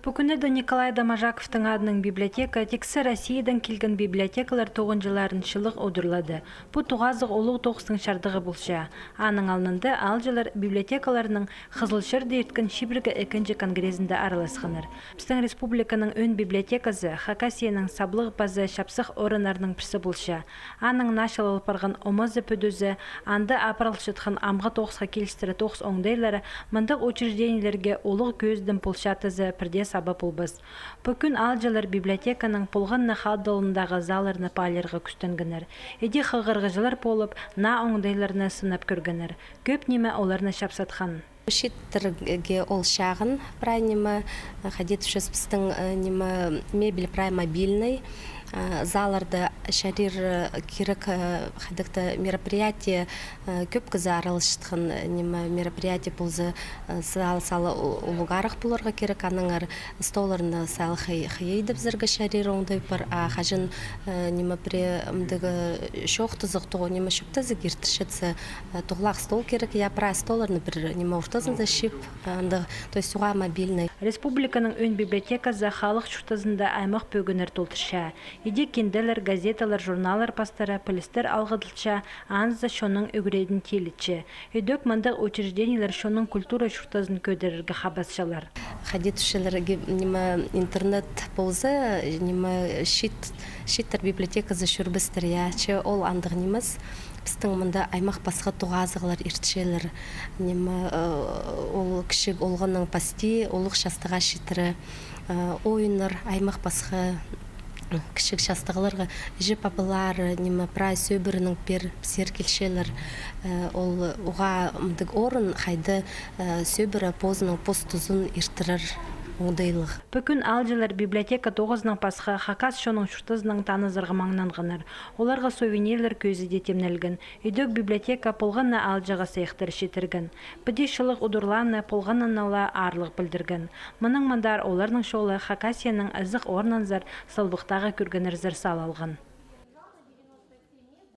Бүгінді Николай Домажаковтың адының библиотека текісі Россиядан келген библиотекалар 9-жыларын шылық одырлады. Бұл туғазық олық 9-ың шардығы болша. Аның алынды алжылар библиотекаларының Қызылшыр дейткін Шибіргі әкінжі конгрезінде араласқаныр. Біздің республиканың өн библиотекасы Хакасияның саблық базы шапсық орынарының пірсі болша. Аның нашыл алпарған омазы пөдөзі, анды апарылшытқан амға 9-ға келістірі 9 оңдайлары мындық учреждениелерге олық көздің полшатызы пірде сабап олбыз. Бүкін алжалар библиотеканың полғанны халдылындағы заларны палерға күстінгінір. Еде қығырғыжылар болып, на оңдайларны сынап көргінір. Көп неме оларны шапсатқан. Шиттерге ол шағын, прай неме, қадет үшіз біздің мебель прай мобильный, заларды шарир керек қадықты мероприятие көп кізі аралышытқан мероприятие бұлзы салы ұлығарық бұларға керек, аныңар столарына салы қиейді бізіргі шарир оңдай бар, қажын премдігі шоқтызық тұғы шөптізі кертішетсі тұғлақ стол керек, я прай столарны бір ұртызын защип, то есть суға мобильный. Республиканың өн библиотекасы халық шүртізінде аймақ бөгінер толтырша. Еде кенделер, газеталар, журналар пастары, полистер алғыдылша, анызы шоның өгірейдің телітші. Өдік мандық учреждениялар шоның культура шүртізін көдерерге қабасшалар. Қадет үшілерге интернет болзы, шиттер библиотекасы шүрбістір, ол андық неміз. Біздің мұнда аймақ басқа туғазығылар ертшелер, ол кішік олғының пасти, олық шастыға шитірі, ойыныр, аймақ басқа кішік шастығыларға жіп апылар, прай сөбірінің пер серкелшелер, ол ұға мұндық орын қайды сөбірі позының постузын ертірір. Бүкін алжылар библиотека 9-нің пасқа Хакас шоның шүртізінің танызырғы маңнанғыныр. Оларға сувенирлер көзі детемнелгін. Үйдік библиотека полғанна алжыға сейқтір шетіргін. Бүді шылық ұдырланны полғаннанала арлық білдіргін. Мұның мандар оларның шолы Хакасияның ызық орнанзар сылбықтағы көргінір зір салалғын.